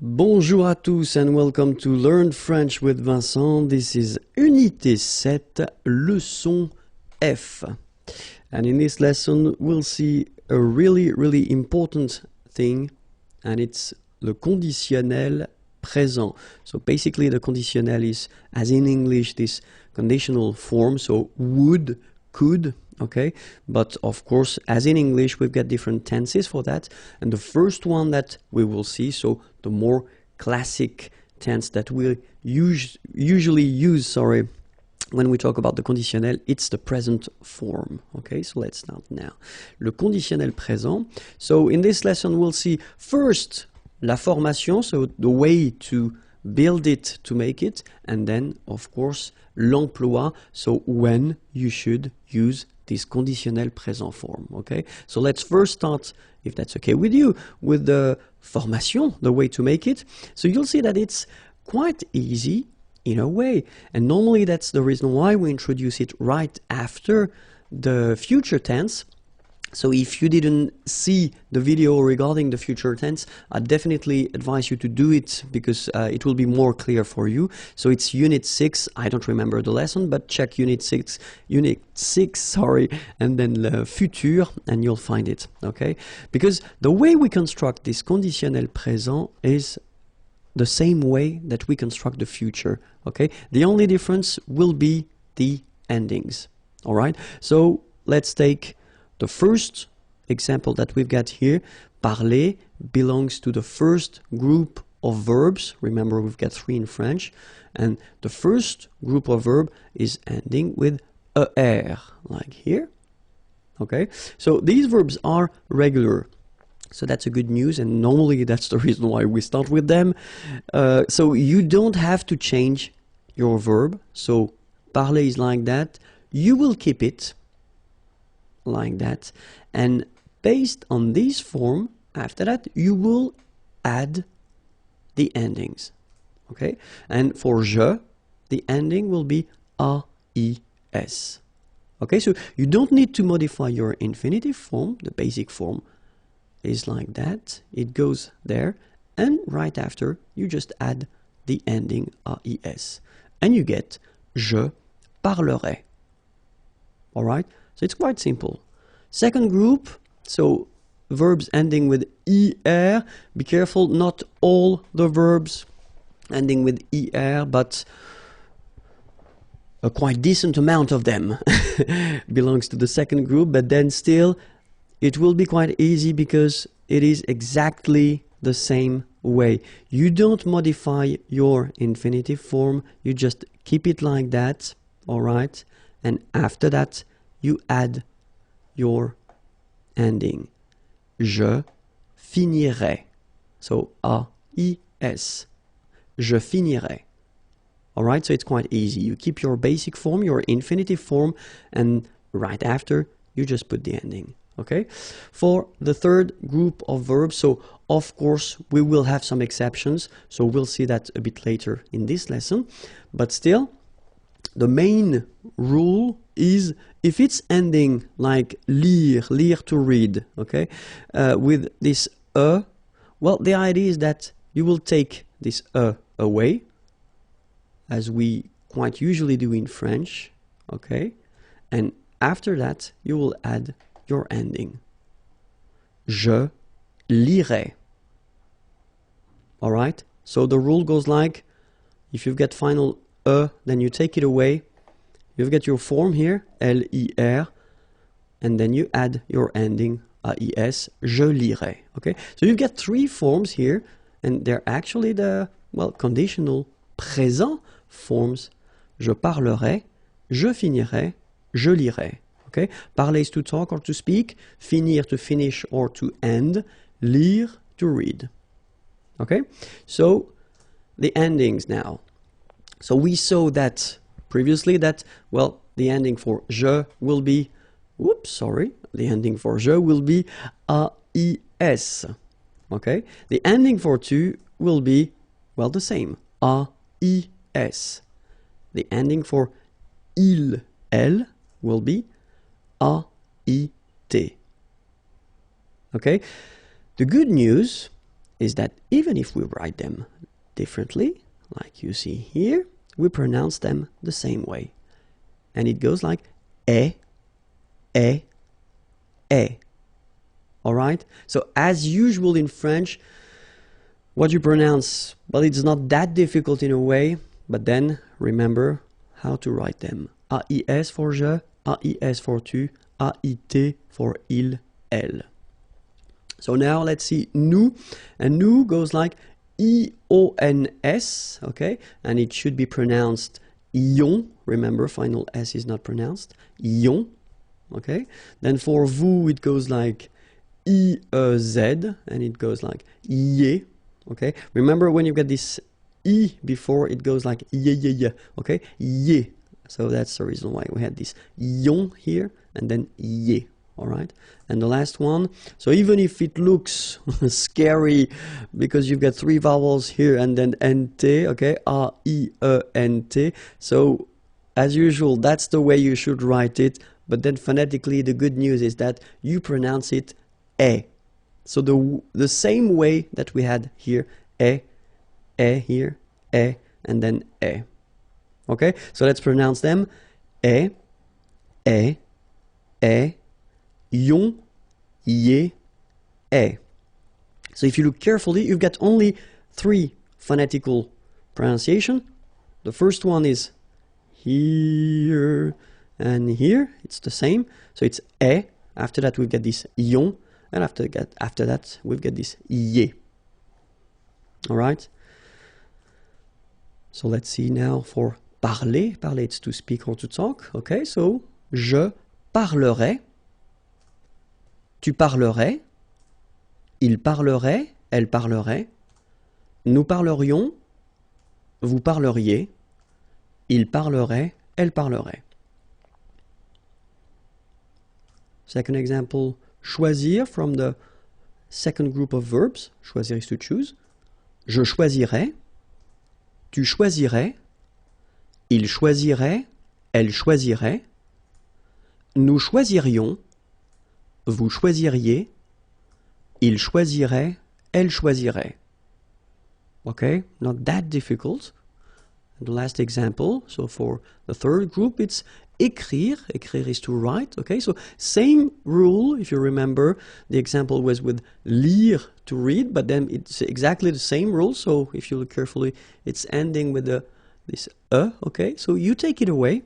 Bonjour à tous and welcome to Learn French with Vincent. This is Unité 7, leçon F. And in this lesson, we'll see a really important thing, and it's le conditionnel présent. So basically the conditionnel is, as in English, this conditional form, so would, could, okay? But of course, as in English, we've got different tenses for that. And the first one that we will see, so the more classic tense that we usually use, when we talk about the conditionnel, it's the present form. Okay, so let's start now. Le conditionnel présent. So in this lesson, we'll see first la formation, so the way to build it, to make it, and then, of course, l'emploi, so when you should use this conditionnel présent form. Okay, so let's first start, if that's okay with you, with the formation, the way to make it. So you'll see that it's quite easy in a way, and normally that's the reason why we introduce it right after the future tense. So if you didn't see the video regarding the future tense, I definitely advise you to do it because it will be more clear for you. So it's Unit 6, I don't remember the lesson, but check Unit 6, and then le futur, and you'll find it, okay? Because the way we construct this conditionnel présent is the same way that we construct the future, okay? The only difference will be the endings, all right? So let's take the first example that we've got here. Parler belongs to the first group of verbs. Remember, we've got 3 in French. And the first group of verb is ending with er, like here. Okay, so these verbs are regular. So that's a good news, and normally that's the reason why we start with them. So you don't have to change your verb. So parler is like that. You will keep it like that, and based on this form, after that you will add the endings, okay? And for je, the ending will be AIS, okay? So you don't need to modify your infinitive form. The basic form is like that, it goes there, and right after you just add the ending AIS, and you get je parlerai. All right, so it's quite simple. Second group, so verbs ending with er. Be careful, not all the verbs ending with er, but a quite decent amount of them belongs to the second group, but then still it will be quite easy because it is exactly the same way. You don't modify your infinitive form, you just keep it like that, all right? And after that, you add your ending. Je finirai. So AIS. Je finirai. All right, so it's quite easy. You keep your basic form, your infinitive form, and right after, you just put the ending. Okay? For the third group of verbs, so of course, we will have some exceptions. So we'll see that a bit later in this lesson. But still, the main rule is if it's ending like lire to read, okay, with this well, the idea is that you will take this away, as we quite usually do in French, okay, and after that you will add your ending. Je lirai. All right, so the rule goes like, if you've got final then you take it away. You've got your form here, L-I-R, and then you add your ending, A-I-S, je lirai, okay? So you've got 3 forms here, and they're actually the, well, conditional présent forms. Je parlerai, je finirai, je lirai, okay? Parler is to talk or to speak, finir to finish or to end, lire to read, okay? So the endings now. So we saw that previously that, well, the ending for je will be, the ending for je will be AIS, okay? The ending for tu will be, well, the same, AIS. The ending for il, elle will be AIT, okay? The good news is that even if we write them differently, like you see here, we pronounce them the same way. And it goes like eh, eh, eh. Alright? So as usual in French, what you pronounce, well, it's not that difficult in a way, but then remember how to write them. AIS for je, AIS for tu, AIT for il, elle. So now let's see nous, and nous goes like I-O-N-S, okay, and it should be pronounced ion. Remember, final S is not pronounced. Ion, okay. Then for vous, it goes like I-E-Z, and it goes like ye, okay. Remember when you get this I before, it goes like ye, okay, ye. So that's the reason why we had this ion here, and then ye. All right, and the last one, so even if it looks scary because you've got three vowels here and then nt, okay, A-I-E-N-T, so as usual, that's the way you should write it, but then phonetically the good news is that you pronounce it eh. So the same way that we had here, eh here, eh, and then eh. Okay, so let's pronounce them, eh, eh, eh, yon, ye, eh. So if you look carefully, you've got only three phonetical pronunciation. The first one is here and here. It's the same. So it's eh. After that, we've got this yon. And after that, we've got this ye. All right? So let's see now for parler. Parler, it's to speak or to talk. Okay, so je parlerai. Tu parlerais, il parlerait, elle parlerait, nous parlerions, vous parleriez, il parlerait, elle parlerait. Second example, choisir from the second group of verbs. Choisir is to choose. Je choisirais, tu choisirais, il choisirait, elle choisirait, nous choisirions, vous choisiriez, il choisirait, elle choisirait. Okay, not that difficult. And the last example, so for the third group, it's écrire. Écrire is to write. Okay, so same rule, if you remember, the example was with lire, to read, but then it's exactly the same rule. So if you look carefully, it's ending with this okay, so you take it away,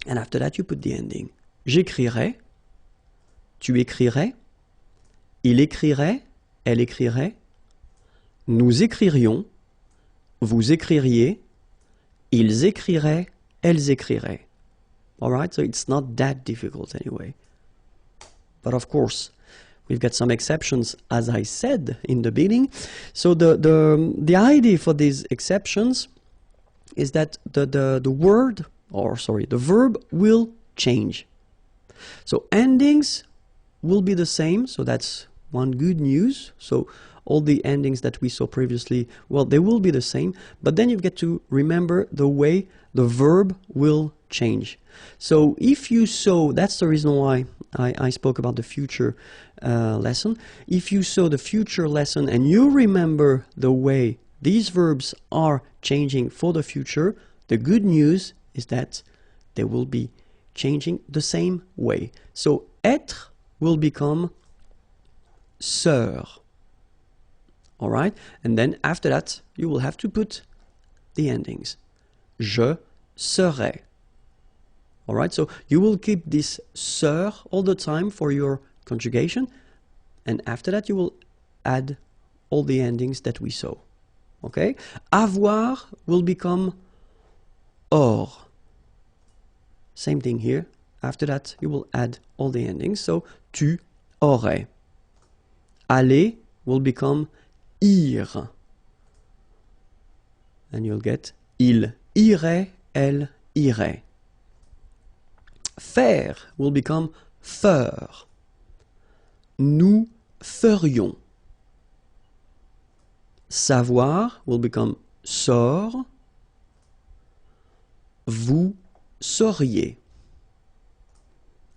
and after that you put the ending. J'écrirai. Tu écrirais, il écrirait, elle écrirait, nous écririons, vous écririez, ils écriraient, elles écriraient. All right, so it's not that difficult anyway. But of course, we've got some exceptions, as I said in the beginning. So the idea for these exceptions is that the verb will change. So endings will be the same, so that's one good news. So all the endings that we saw previously, well, they will be the same, but then you get to remember the way the verb will change. So if you saw, that's the reason why I spoke about the future lesson. If you saw the future lesson and you remember the way these verbs are changing for the future, the good news is that they will be changing the same way. So être will become sœur. All right? And then after that, you will have to put the endings. Je serai. All right? So you will keep this sœur all the time for your conjugation. And after that, you will add all the endings that we saw. Okay? Avoir will become or. Same thing here. After that, you will add all the endings. So, tu aurais. Aller will become ir. And you'll get il irait, elle irait. Faire will become faire. Nous ferions. Savoir will become sort. Vous sauriez.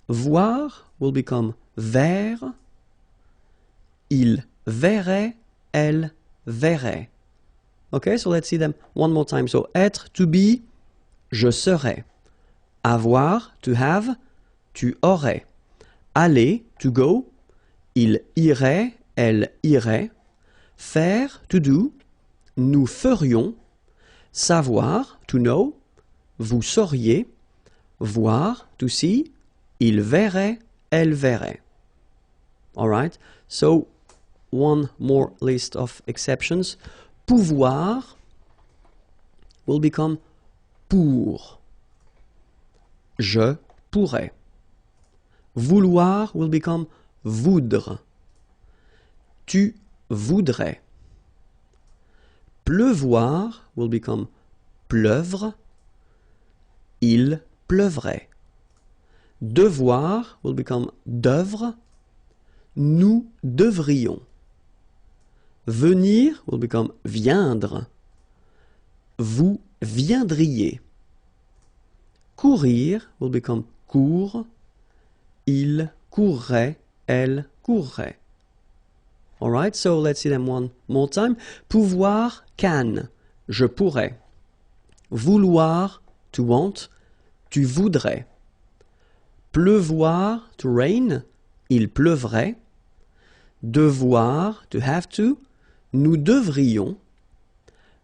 Voir will become vers. Il verrait, elle verrait. Okay, so let's see them one more time. So, être, to be, je serais. Avoir, to have, tu aurais. Aller, to go, il irait, elle irait. Faire, to do, nous ferions. Savoir, to know, vous sauriez. Voir, to see, il verrait, elle verrait. All right, so one more list of exceptions. Pouvoir will become pour. Je pourrais. Vouloir will become voudre. Tu voudrais. Pleuvoir will become pleuvre. Il pleuvrait. Devoir will become devre. Nous devrions. Venir will become viendre. Vous viendriez. Courir will become court. Il courrait, elle courrait. All right, so let's see them one more time. Pouvoir, can, je pourrais. Vouloir, to want, tu voudrais. Pleuvoir, to rain, il pleuvrait. Devoir, to have to, nous devrions.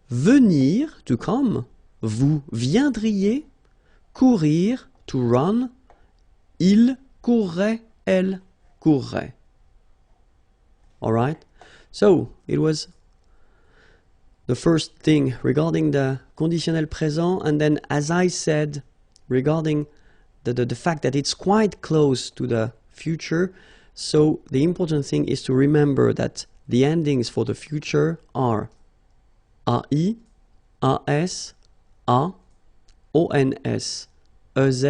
Venir, to come, vous viendriez. Courir, to run, il courrait, elle courrait. All right, so it was the first thing regarding the conditionnel présent, and then as I said, regarding the fact that it's quite close to the future, so the important thing is to remember that the endings for the future are AI, AS, A, ONS, EZ,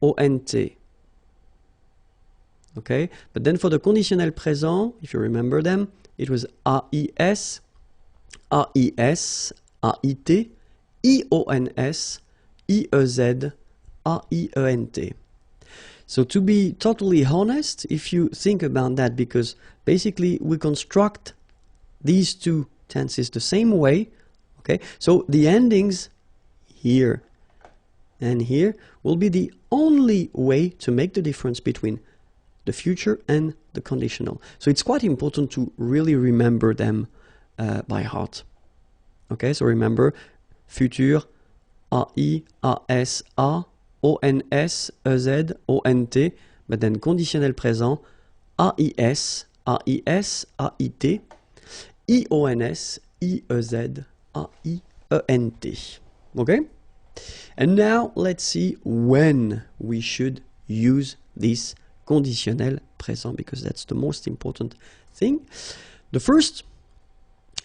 ONT. Okay, but then for the conditionnel présent, if you remember them, it was AIS, AIS, AIT, IONS, IEZ, AIENT. So to be totally honest, if you think about that, because basically we construct these two tenses the same way, okay, so the endings here and here will be the only way to make the difference between the future and the conditional. So it's quite important to really remember them by heart. Okay, so remember, futur, AI, AS, A, ONS, EZ, ONT, but then conditionnel présent, AIS, AIS, AIT, IONS, IEZ, AIENT. Okay? And now let's see when we should use this conditionnel présent, because that's the most important thing. The first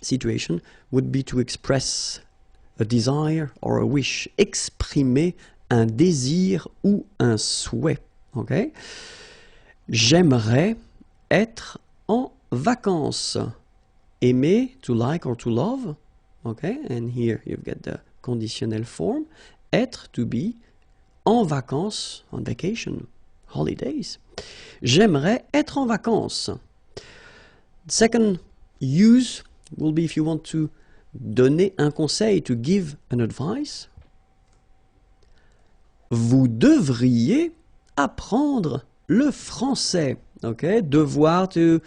situation would be to express a desire or a wish, exprimer un désir ou un souhait. Okay? J'aimerais être en vacances. Aimer, to like or to love. Okay? And here you've got the conditionnel form. Être, to be. En vacances, on vacation. Holidays. J'aimerais être en vacances. Second use will be if you want to donner un conseil, to give an advice. Vous devriez apprendre le français. Okay? Devoir, to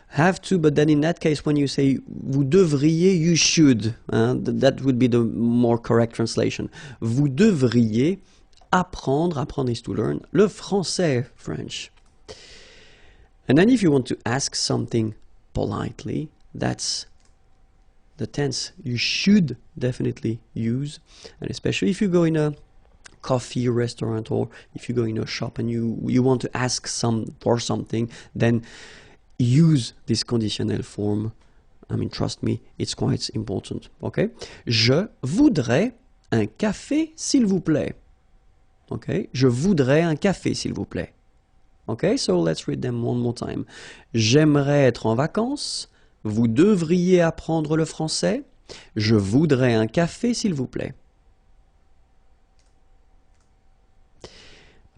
have to, but then in that case when you say vous devriez, you should. That would be the more correct translation. Vous devriez apprendre, apprendre is to learn, le français, French. And then if you want to ask something politely, that's the tense you should definitely use. And especially if you go in a coffee restaurant, or if you go in a shop and you want to ask for something, then use this conditional form. I mean, trust me, it's quite important. Okay? Je voudrais un café, s'il vous plaît. Okay? Je voudrais un café, s'il vous plaît. Okay? So let's read them one more time. J'aimerais être en vacances. Vous devriez apprendre le français. Je voudrais un café, s'il vous plaît.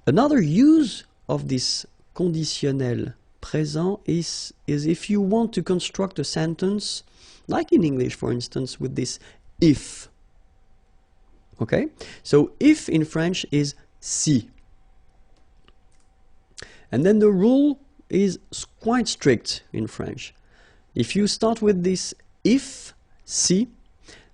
Another use of this conditionnel présent is if you want to construct a sentence, like in English, for instance, with this if. Okay? So if in French is si. And then the rule is quite strict in French. If you start with this if, si,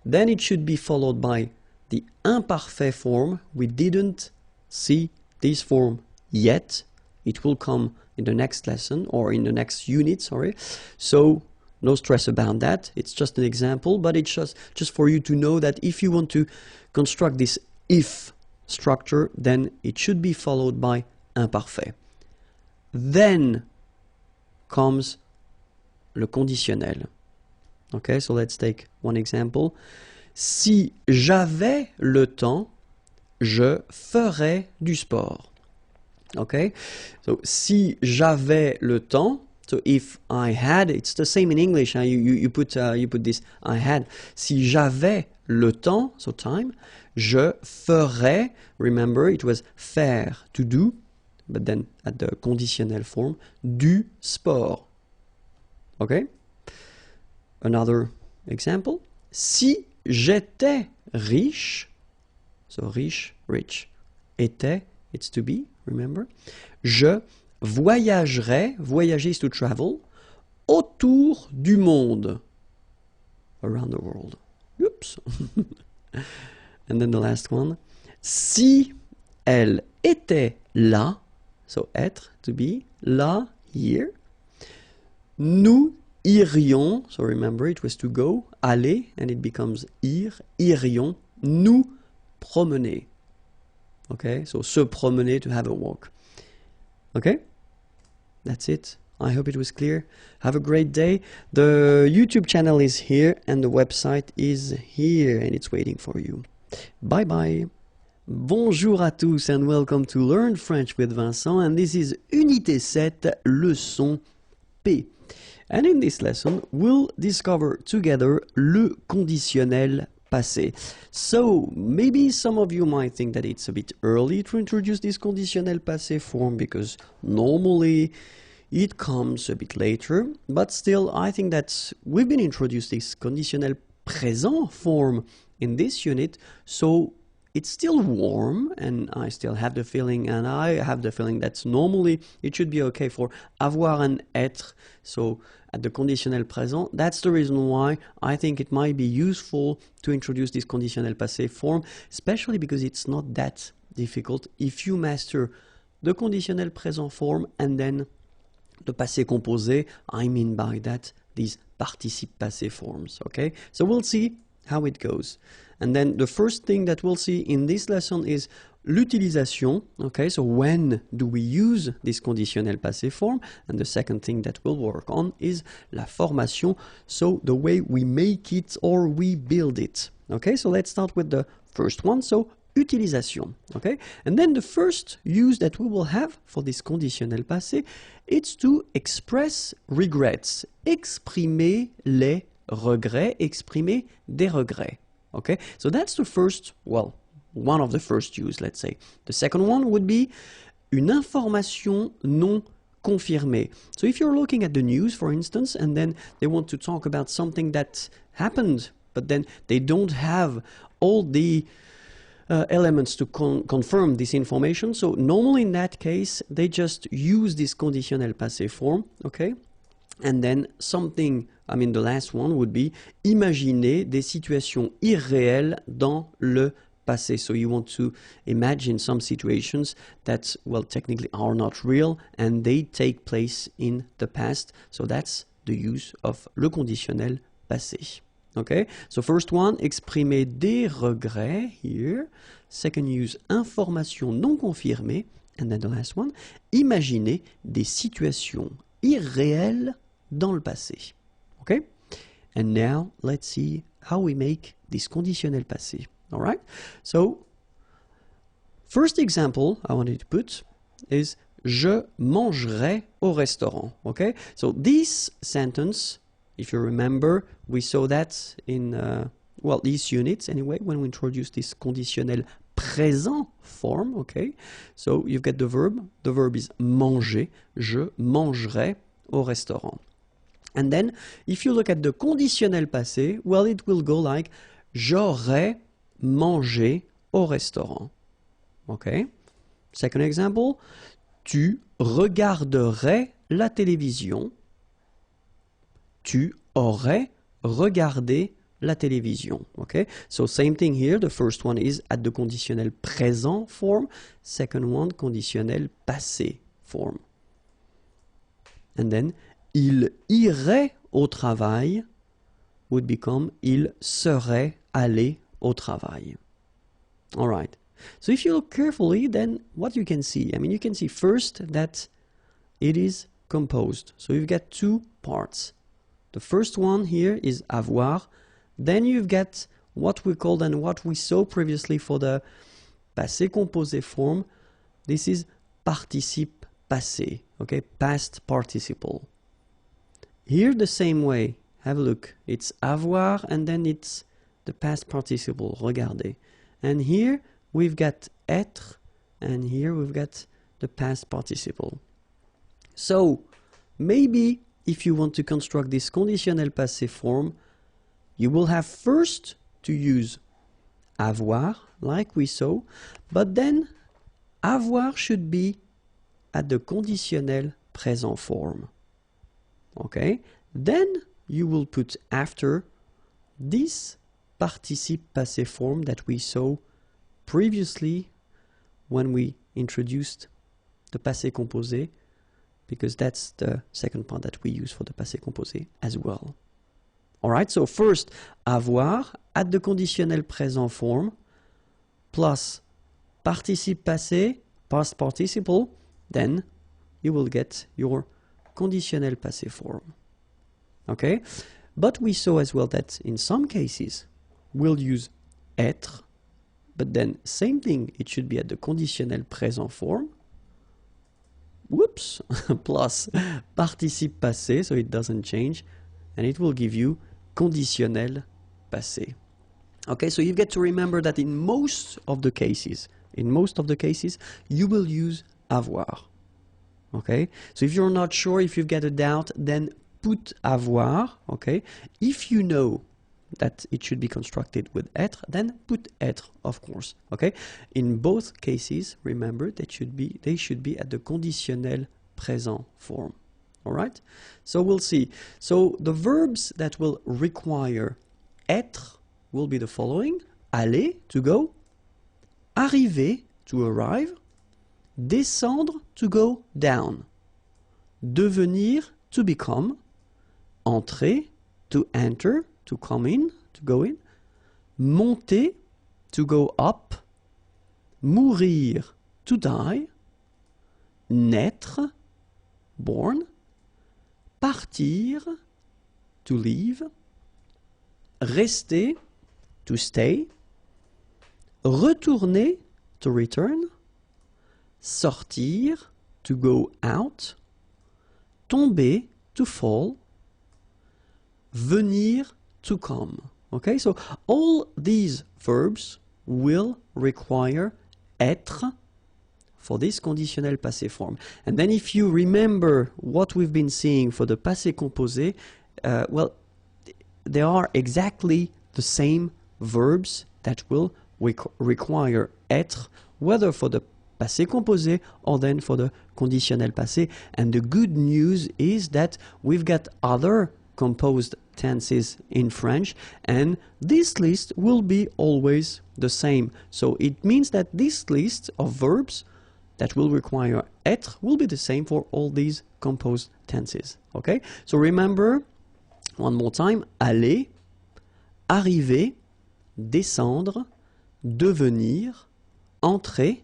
then it should be followed by the imparfait form. We didn't see this form yet. It will come in the next lesson or in the next unit, sorry. So no stress about that. It's just an example, but it's just for you to know that if you want to construct this if structure, then it should be followed by imparfait. Then comes le conditionnel. Okay, so let's take one example. Si j'avais le temps, je ferais du sport. Okay, so si j'avais le temps, so if I had, it's the same in English. You put this I had. Si j'avais le temps, so time, je ferais. Remember, it was faire, to do, but then at the conditionnel form, du sport. Okay. Another example. Si j'étais riche, so riche, rich, était, it's to be, remember. Je voyagerais, voyager is to travel, autour du monde, around the world. Oops. And then the last one. Si elle était là, so être, to be, là, here, nous irions, so remember it was to go, aller, and it becomes ir, irions, nous promener. Okay, so se promener, to have a walk. Okay, that's it. I hope it was clear. Have a great day. The YouTube channel is here and the website is here and it's waiting for you. Bye bye. Bonjour à tous and welcome to Learn French with Vincent, and this is Unité 7, leçon P. And in this lesson, we'll discover together le conditionnel passé. So, maybe some of you might think that it's a bit early to introduce this conditionnel passé form because normally it comes a bit later, but still I think that we've been introduced this conditionnel présent form in this unit, so it's still warm, and I still have the feeling, and I have the feeling that normally it should be okay for avoir and être, so at the conditionnel présent. That's the reason why I think it might be useful to introduce this conditionnel passé form, especially because it's not that difficult if you master the conditionnel présent form and then the passé composé. I mean by that these participe passé forms, okay? So we'll see how it goes. And then the first thing that we'll see in this lesson is l'utilisation. Okay, so when do we use this conditionnel passé form? And the second thing that we'll work on is la formation, so the way we make it or we build it. Okay, so let's start with the first one, so utilisation. Okay, and then the first use that we will have for this conditionnel passé, it's to express regrets. Exprimer les regrets, exprimer des regrets. Okay, so that's the first, well, one of the first use, let's say. The second one would be une information non confirmée. So if you're looking at the news, for instance, and then they want to talk about something that happened, but then they don't have all the elements to confirm this information. So normally in that case, they just use this conditionnel passé form, okay? And then something, I mean the last one would be imaginer des situations irréelles dans le passé. So you want to imagine some situations that, well, technically are not real and they take place in the past. So that's the use of le conditionnel passé. Okay, so first one, exprimer des regrets here. Second use, information non confirmée. And then the last one, imaginer des situations irréelles dans le passé. Okay? And now let's see how we make this conditionnel passé. All right? So, first example I wanted to put is je mangerai au restaurant. Okay? So this sentence, if you remember, we saw that in, well, these units anyway, when we introduced this conditionnel présent form, okay? So you've got the verb is manger, je mangerai au restaurant. And then, if you look at the conditionnel passé, well, it will go like j'aurais mangé au restaurant. Okay? Second example, tu regarderais la télévision. Tu aurais regardé la télévision. Okay? So same thing here. The first one is at the conditionnel présent form. Second one, conditionnel passé form. And then, il irait au travail would become il serait allé au travail. All right. So if you look carefully, then what you can see? I mean, you can see first that it is composed. So you've got two parts. The first one here is avoir. Then you've got what we called and what we saw previously for the passé composé form. This is participe passé, okay, past participle. Here the same way, have a look, it's avoir and then it's the past participle, regardez. And here we've got être and here we've got the past participle. So maybe if you want to construct this conditionnel passé form, you will have first to use avoir, like we saw, but then avoir should be at the conditionnel présent form. Okay? Then you will put after this participe passé form that we saw previously when we introduced the passé composé, because that's the second part that we use for the passé composé as well. Alright, so first, avoir at the conditionnel présent form plus participe passé, past participle, then you will get your conditionnel passé form. Okay? But we saw as well that in some cases we'll use être, but then same thing, it should be at the conditionnel présent form. Whoops! Plus participe passé, so it doesn't change, and it will give you conditionnel passé. Okay, so you get to remember that in most of the cases, you will use avoir. Okay, so if you're not sure, if you've got a doubt, then put avoir. Okay, if you know that it should be constructed with être, then put être, of course. Okay, in both cases, remember that they should be at the conditionnel présent form. All right, so we'll see. So the verbs that will require être will be the following: aller, to go; arriver, to arrive; descendre, to go down; devenir, to become; entrer, to enter, to come in, to go in; monter, to go up; mourir, to die; naître, born; partir, to leave; rester, to stay; retourner, to return; sortir, to go out; tomber, to fall; venir, to come. Okay, so all these verbs will require être for this conditionnel passé form. And then if you remember what we've been seeing for the passé composé, well, they are exactly the same verbs that will require être, whether for the passé composé or then for the conditionnel passé. And the good news is that we've got other composed tenses in French, and this list will be always the same. So it means that this list of verbs that will require être will be the same for all these composed tenses. Okay? So remember, one more time, aller, arriver, descendre, devenir, entrer,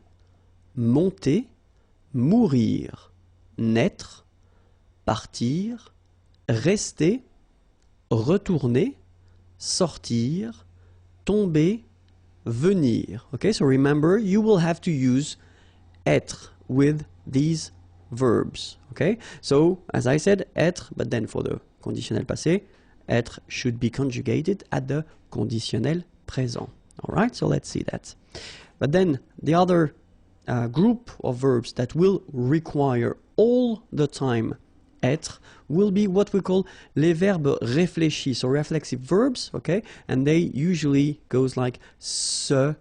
monter, mourir, naître, partir, rester, retourner, sortir, tomber, venir. Okay, so remember, you will have to use être with these verbs. Okay, so as I said, être, but then for the conditionnel passé, être should be conjugated at the conditionnel présent. All right, so let's see that. But then the other group of verbs that will require all the time être will be what we call les verbes réfléchis, so reflexive verbs, okay? And they usually goes like se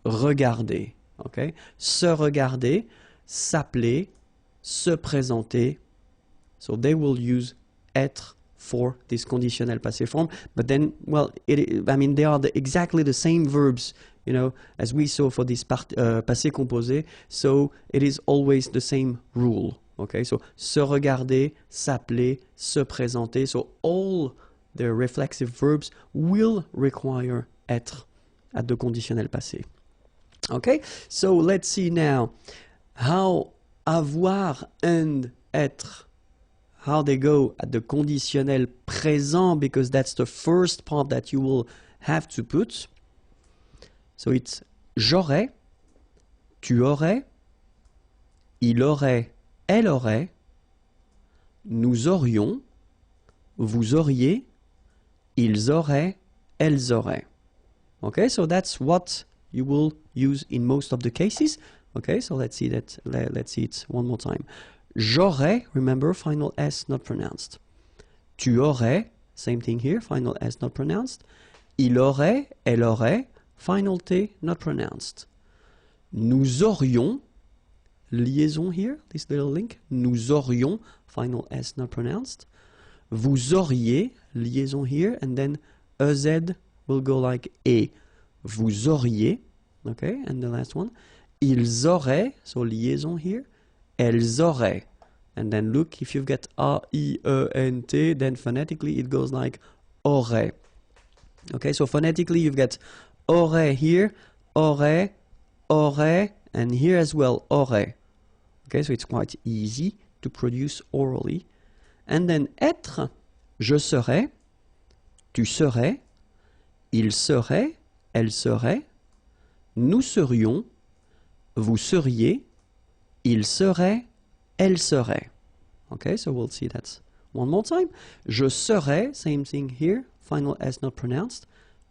regarder, okay? Se regarder, s'appeler, se présenter. So they will use être for this conditional passé form, but then, well, I mean, they are exactly the same verbs, you know, as we saw for this passé composé, so it is always the same rule, okay? So, se regarder, s'appeler, se présenter, so all the reflexive verbs will require être at the conditional passé. Okay, so let's see now how avoir and être, how they go at the conditionnel présent, because that's the first part that you will have to put. So it's j'aurais, tu aurais, il aurait, elle aurait, nous aurions, vous auriez, ils auraient, elles auraient. Okay, so that's what you will use in most of the cases. Okay, so let's see that. Let's see it one more time. J'aurais, remember, final S not pronounced. Tu aurais, same thing here, final S not pronounced. Il aurait, elle aurait, final T not pronounced. Nous aurions, liaison here, this little link. Nous aurions, final S not pronounced. Vous auriez, liaison here, and then EZ will go like E. Vous auriez, okay, and the last one. Ils auraient, so liaison here. Elles auraient. And then look, if you've got A-I-E-N-T, then phonetically it goes like aurait. Okay, so phonetically you've got aurait here, aurait, aurait, and here as well, aurait. Okay, so it's quite easy to produce orally. And then être, je serais, tu serais, il serait, elle serait, nous serions, vous seriez, il serait, elle serait. Okay, so we'll see that one more time. Je serais, same thing here, final S not pronounced.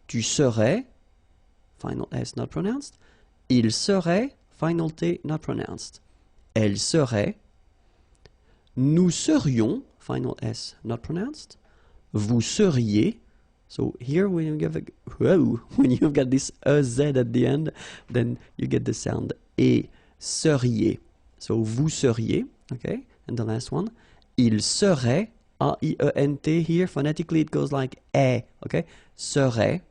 Tu serais, final S not pronounced. Il serait, final T not pronounced. Elle serait. Nous serions, final S not pronounced. Vous seriez. So here when you've got this Z at the end, then you get the sound E, seriez. So vous seriez, okay? And the last one, il serait, A-I-E-N-T here, phonetically it goes like E, okay? Serait,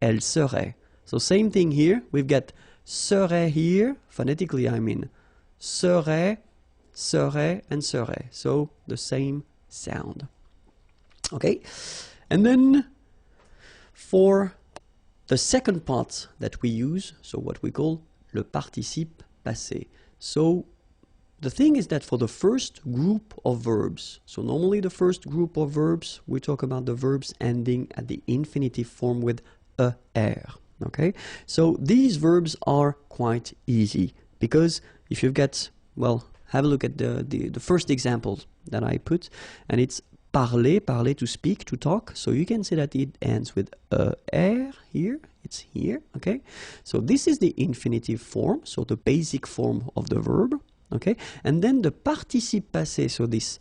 elle serait. So same thing here, we've got serait here, phonetically I mean, serait, serait, and serait. So the same sound. Okay? And then for the second part that we use, so what we call le participe passé. So the thing is that for the first group of verbs, so normally the first group of verbs, we talk about the verbs ending at the infinitive form with er. Okay, so these verbs are quite easy because if you've got, well, have a look at the first example that I put, and it's parler, parler to speak, to talk. So you can see that it ends with er here. It's here, okay? So this is the infinitive form, so the basic form of the verb, okay? And then the participe passé, so this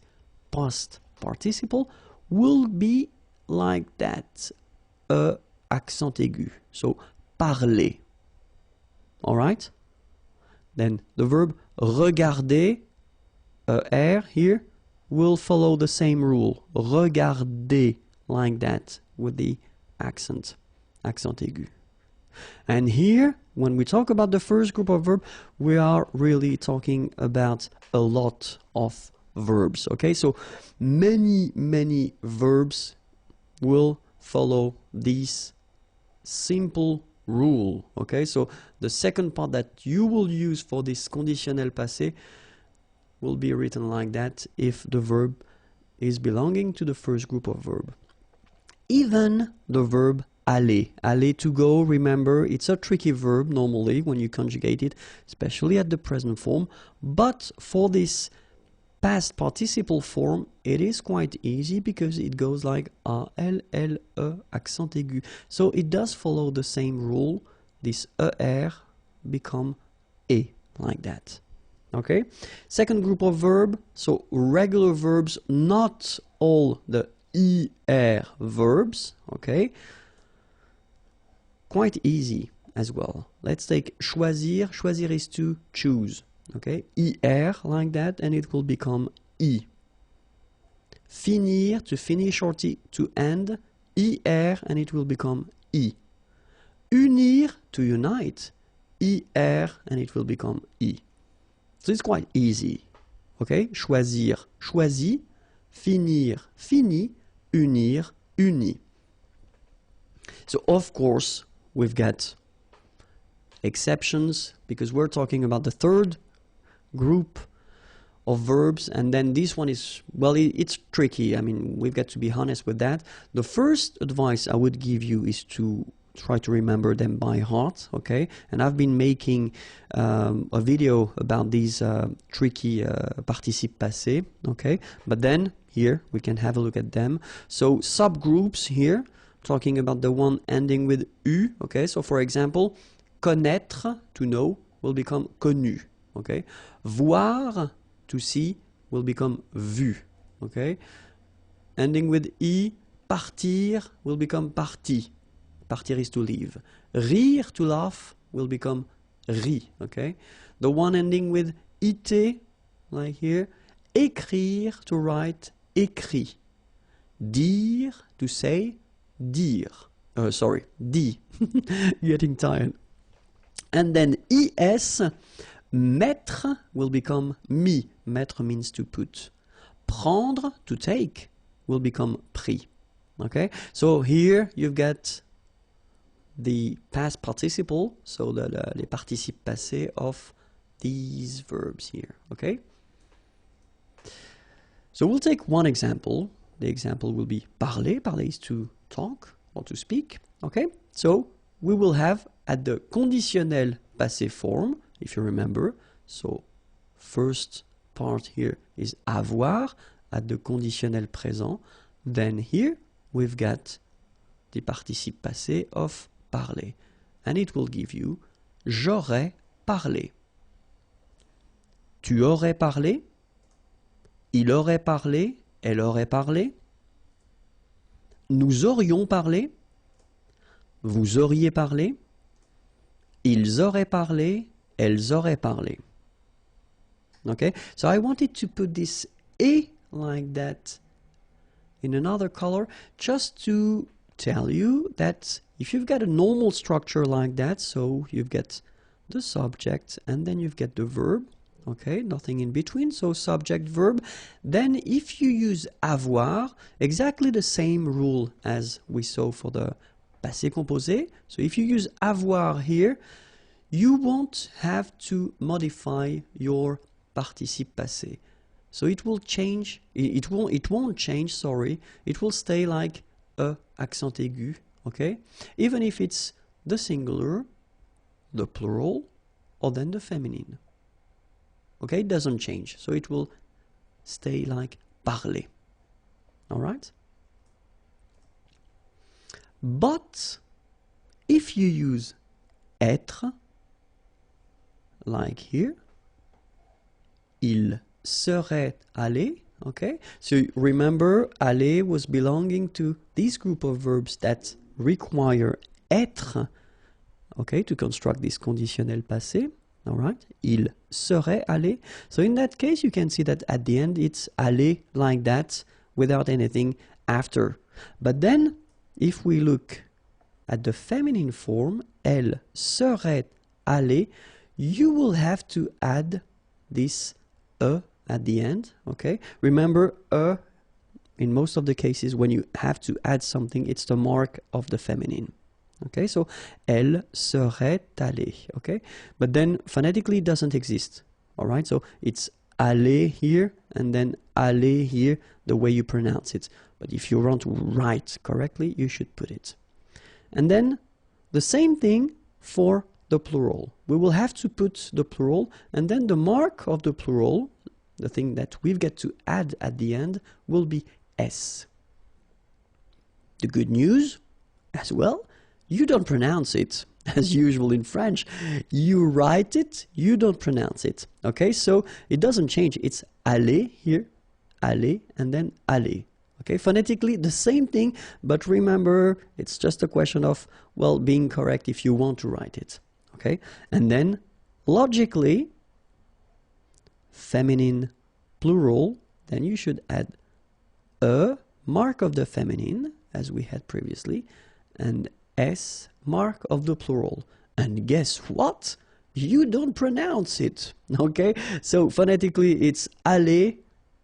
past participle, will be like that, accent aigu. So parler, all right? Then the verb regarder, here, will follow the same rule. Regarder, like that, with the accent aigu. And here, when we talk about the first group of verbs, we are really talking about a lot of verbs, okay? So many verbs will follow this simple rule, okay? So the second part that you will use for this conditional passé will be written like that if the verb is belonging to the first group of verb. Even the verb aller. Aller, to go, remember, it's a tricky verb normally when you conjugate it, especially at the present form. But for this past participle form, it is quite easy because it goes like A, L, L, E, accent aigu. So it does follow the same rule, this ER become e, like that. Okay? Second group of verb, so regular verbs, not all the er verbs, okay? Quite easy as well. Let's take choisir. Choisir is to choose, okay? Er, like that, and it will become I. Finir, to finish or to end, er, and it will become I. Unir, to unite, er, and it will become I. So it's quite easy, okay? Choisir, choisi, finir, fini, unir, uni. So of course, we've got exceptions because we're talking about the third group of verbs, and then this one is, well, it's tricky. I mean, we've got to be honest with that. The first advice I would give you is to try to remember them by heart, okay? And I've been making a video about these tricky participe passé, okay? But then here we can have a look at them. So subgroups here, talking about the one ending with U, okay? So for example, connaître, to know, will become connu, okay? Voir, to see, will become vu, okay? Ending with I, partir, will become parti. Partir is to leave. Rire, to laugh, will become ri, okay? The one ending with ite, like here, écrire, to write, écrit. Dire, to say, dire. Sorry, dit. Getting tired. And then es, mettre, will become mis. Mettre means to put. Prendre, to take, will become pris. Okay? So here you've got the past participle, so les participes passés of these verbs here, okay? So we'll take one example. The example will be parler. Parler is to talk or to speak, okay? So we will have at the conditionnel passé form, if you remember, so first part here is avoir, at the conditionnel présent, then here we've got the participe passé of parler, and it will give you j'aurais parlé, tu aurais parlé, il aurait parlé, elle aurait parlé, nous aurions parlé, vous auriez parlé, ils auraient parlé, elles auraient parlé. Okay, so I wanted to put this et like that in another color just to tell you that if you've got a normal structure like that, so you've got the subject and then you've got the verb, okay, nothing in between, so subject, verb, then if you use avoir, exactly the same rule as we saw for the passé composé, so if you use avoir here, you won't have to modify your participe passé. So it will change, it won't change, sorry, it will stay like a accent aigu, okay? Even if it's the singular, the plural, or then the feminine. Okay, it doesn't change, so it will stay like parler. Alright? But if you use être, like here, il serait allé, okay? So remember, aller was belonging to this group of verbs that require être, okay, to construct this conditionnel passé, all right? Il serait allé. So in that case, you can see that at the end, it's allé like that without anything after. But then, if we look at the feminine form, elle serait allée, you will have to add this at the end, okay? Remember, in most of the cases, when you have to add something, it's the mark of the feminine. Okay, so elle serait allée, okay? But then phonetically it doesn't exist, all right? So it's aller here and then aller here, the way you pronounce it. But if you want to write correctly, you should put it. And then the same thing for the plural. We will have to put the plural, and then the mark of the plural, the thing that we've got to add at the end, will be S. The good news, as well, you don't pronounce it. as usual in French, you write it, you don't pronounce it. Okay, so it doesn't change. It's aller here, aller, and then aller. Okay, phonetically the same thing, but remember it's just a question of, well, being correct if you want to write it. Okay, and then logically, feminine plural, then you should add a mark of the feminine, as we had previously, and S mark of the plural. And guess what? You don't pronounce it. Okay, so phonetically it's aller,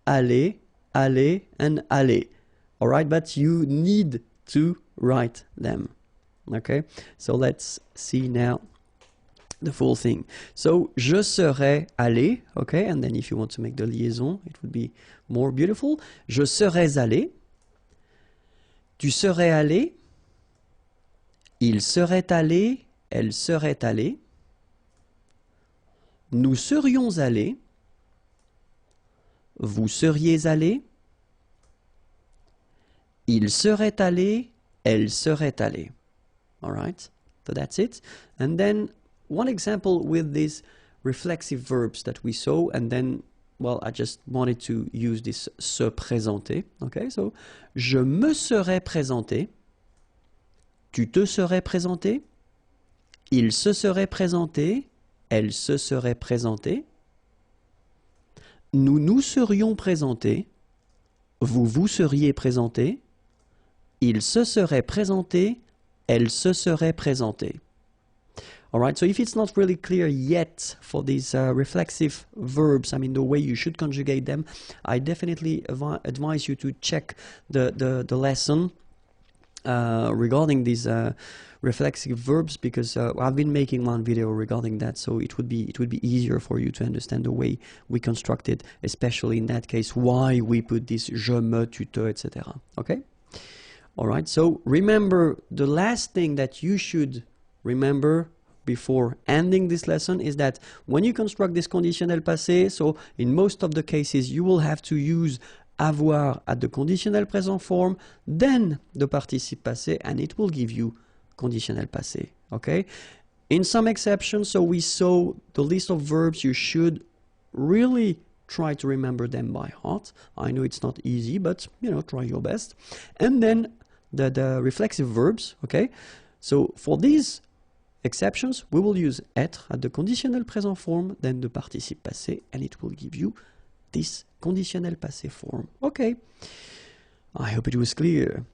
aller, aller, and aller. All right, but you need to write them. Okay, so let's see now the full thing. So, je serais allé, okay, and then if you want to make the liaison, it would be more beautiful. Je serais allé. Tu serais allé. Il serait allé. Elle serait allée. Nous serions allés. Vous seriez allé. Il serait allé. Elle serait allée. All right, so that's it. And then one example with these reflexive verbs that we saw, and then, well, I just wanted to use this se présenter. Okay, so je me serais présenté. Tu te serais présenté. Il se serait présenté. Elle se serait présentée. Nous nous serions présentés. Vous vous seriez présenté. Il se serait présenté. Elle se serait présentée. All right, so if it's not really clear yet for these reflexive verbs, I mean the way you should conjugate them, I definitely advise you to check the lesson regarding these reflexive verbs, because I've been making one video regarding that, so it would be easier for you to understand the way we construct it, especially in that case, why we put this je, me, tu, te, etc. Okay? All right, so remember, the last thing that you should remember before ending this lesson is that when you construct this conditionnel passé, so in most of the cases you will have to use avoir at the conditional present form, then the participe passé, and it will give you conditional passé. Okay? In some exceptions, so we saw the list of verbs, you should really try to remember them by heart. I know it's not easy, but you know, try your best. And then the reflexive verbs, okay? So for these exceptions, we will use être at the conditional present form, then the participe passé, and it will give you this conditional passé form. Okay, I hope it was clear.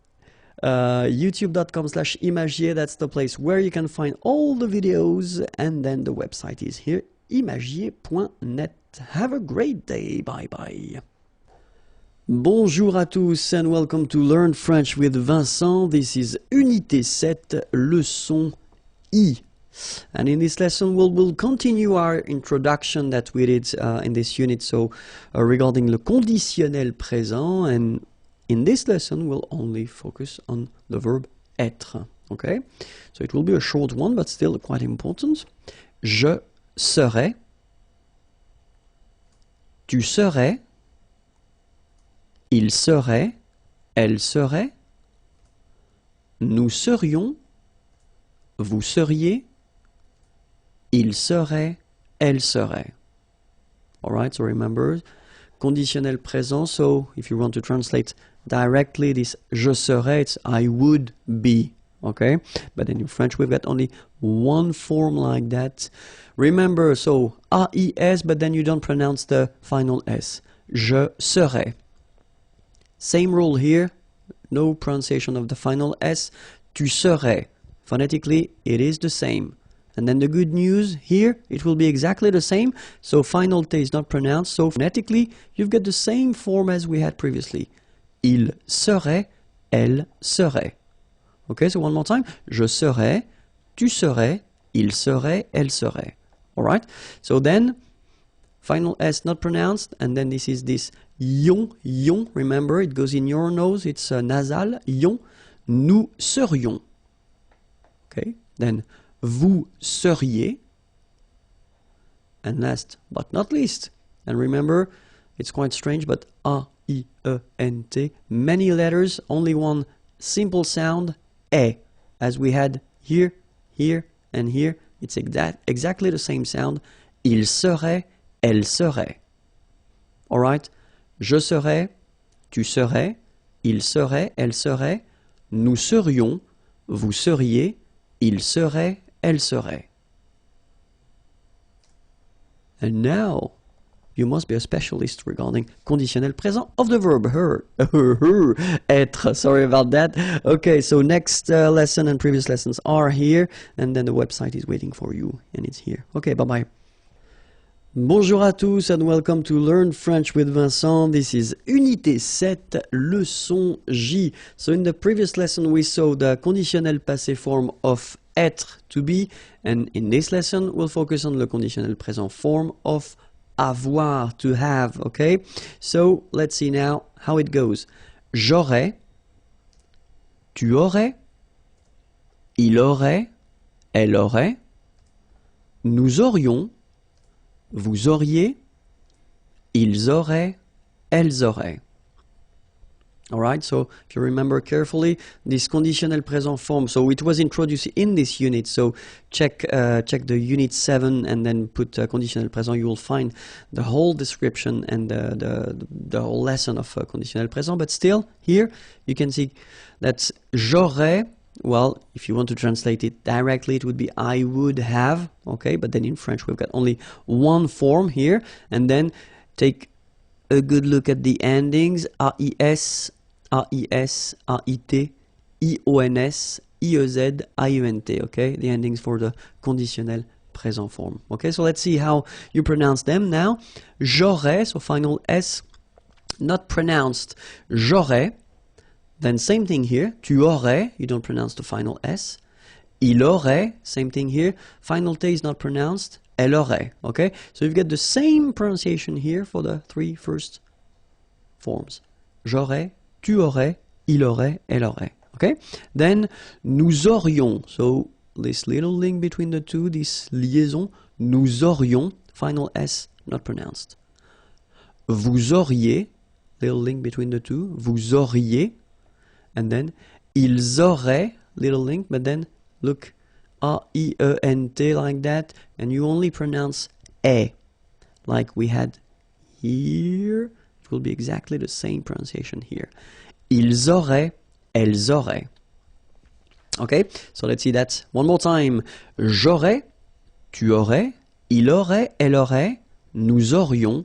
YouTube.com/imagier, that's the place where you can find all the videos, and then the website is here, imagier.net. Have a great day. Bye bye. Bonjour à tous and welcome to Learn French with Vincent. This is Unité 7, leçon I. And in this lesson, we'll continue our introduction that we did in this unit, so regarding le conditionnel présent, and in this lesson, we'll only focus on the verb être. Okay? So it will be a short one, but still quite important. Je serai. Tu serais. Il serait. Elle serait. Nous serions. Vous seriez. Il serait. Elle serait. Alright, so remember, conditionnel présent, so if you want to translate directly this je serais, it's I would be. Okay? But then in French we've got only one form like that. Remember, so AIS, but then you don't pronounce the final S. Je serais. Same rule here, no pronunciation of the final S. Tu serais. Phonetically, it is the same. And then the good news here, it will be exactly the same. So final T is not pronounced. So phonetically, you've got the same form as we had previously. Il serait, elle serait. Okay, so one more time. Je serais, tu serais, il serait, elle serait. Alright? So then, final S not pronounced, and then this is this yon, yon. Remember, it goes in your nose, it's nasal, yon. Nous serions. Okay, then vous seriez. And last but not least, and remember, it's quite strange, but A-I-E-N-T, many letters, only one simple sound, E, as we had here, here, and here it's exactly the same sound. Il serait, elle serait. Alright? Je serais, tu serais, il serait, elle serait, nous serions, vous seriez, il serait, elle serait. And now, you must be a specialist regarding conditionnel présent of the verb être. Sorry about that. Okay, so next lesson and previous lessons are here, and then the website is waiting for you, and it's here. Okay, bye-bye. Bonjour à tous and welcome to Learn French with Vincent. This is Unité 7, leçon J. So in the previous lesson we saw the conditionnel passé form of être, to be, and in this lesson we'll focus on the conditionnel présent form of avoir, to have, okay? So let's see now how it goes. J'aurais, tu aurais, il aurait, elle aurait, nous aurions, vous auriez, ils auraient, elles auraient. Alright, so if you remember carefully, this conditional présent form, so it was introduced in this unit, so check the unit 7 and then put conditional présent, you will find the whole description and the whole lesson of conditional présent, but still, here, you can see that j'aurais, well, if you want to translate it directly, it would be I would have, okay, but then in French we've got only one form here, and then take a good look at the endings, AIS, AIS, AIT, IONS, IEZ, IENT, okay, the endings for the conditionnel présent form. Okay, so let's see how you pronounce them now. J'aurais, so final S, not pronounced, j'aurais. Then same thing here, tu aurais, you don't pronounce the final S. Il aurait, same thing here, final T is not pronounced, elle aurait, okay? So you've got the same pronunciation here for the three first forms. J'aurais, tu aurais, il aurait, elle aurait, okay? Then, nous aurions, so this little link between the two, this liaison, nous aurions, final S not pronounced. Vous auriez, little link between the two, vous auriez, and then ils auraient, little link, but then look, A-I-E-N-T like that, and you only pronounce E, like we had here. It will be exactly the same pronunciation here. Ils auraient, elles auraient. Okay, so let's see that one more time. J'aurais, tu aurais, il aurait, elle aurait, nous aurions,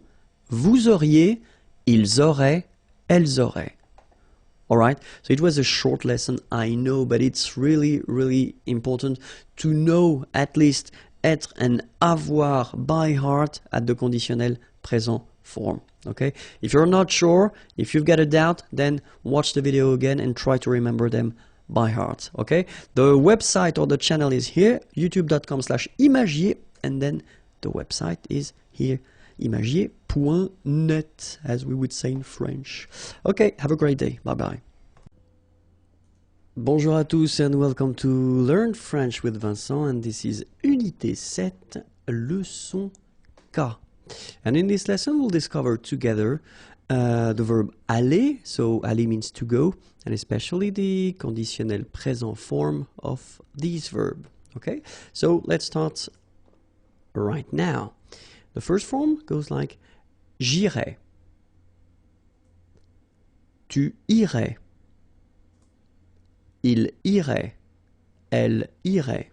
vous auriez, ils auraient, elles auraient. Alright, so it was a short lesson, I know, but it's really, really important to know at least être and avoir by heart at the conditionnel présent form. Okay, if you're not sure, if you've got a doubt, then watch the video again and try to remember them by heart. Okay, the website or the channel is here, youtube.com/imagier, and then the website is here, imagier.net, as we would say in French. Okay, have a great day. Bye-bye. Bonjour à tous and welcome to Learn French with Vincent, and this is Unité 7, leçon K. And in this lesson we'll discover together the verb aller, so aller means to go, and especially the conditionnel présent form of this verb. Okay, so let's start right now. The first form goes like j'irai, tu irais, il irait, elle irait,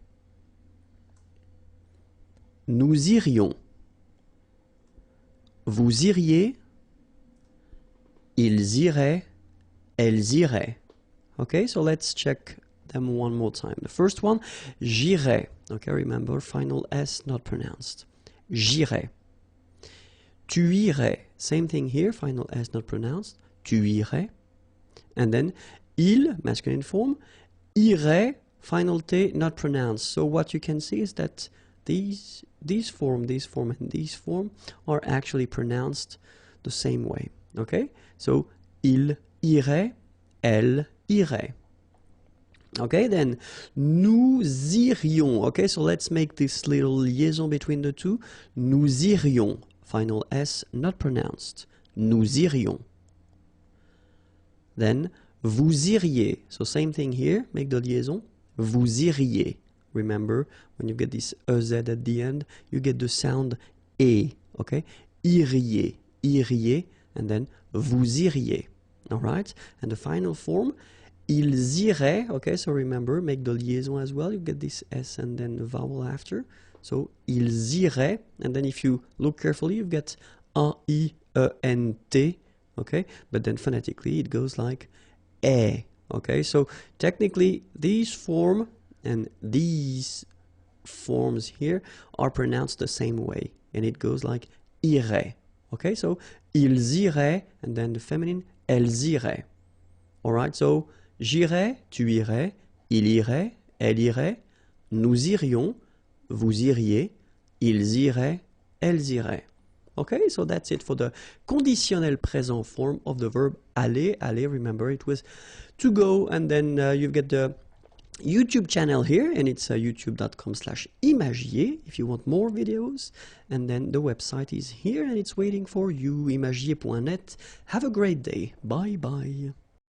nous irions, vous iriez, ils iraient, elles iraient. Okay, so let's check them one more time. The first one, j'irai. Okay, remember, final S not pronounced. J'irai. Tu irais. Same thing here, final S not pronounced. Tu irais. And then, il, masculine form, irait, final T not pronounced. So what you can see is that these form, and this form are actually pronounced the same way. Okay? So, il irait, elle irait. Okay, then, nous irions. Okay, so let's make this little liaison between the two. Nous irions. Final S not pronounced. Nous irions. Then, vous iriez. So same thing here, make the liaison. Vous iriez. remember, when you get this EZ at the end, you get the sound E, okay? Iriez, and then vous iriez, all right? And the final form, ils iraient, okay? So remember, make the liaison as well. You get this S and then the vowel after. So, ils iraient, and then if you look carefully, you get A-I-E-N-T, okay? But then phonetically, it goes like E, okay? So, technically, these form and these forms here are pronounced the same way, and it goes like irait, okay? So, ils iraient, and then the feminine, elles iraient, all right? So, j'irais, tu irais, il irait, elle irait, nous irions, vous iriez, ils iraient, elles iraient. Okay, so that's it for the conditionnel présent form of the verb aller. Aller, remember, it was to go, and then you get the YouTube channel here, and it's youtube.com/imagier if you want more videos. And then the website is here, and it's waiting for you, imagier.net. Have a great day. Bye bye.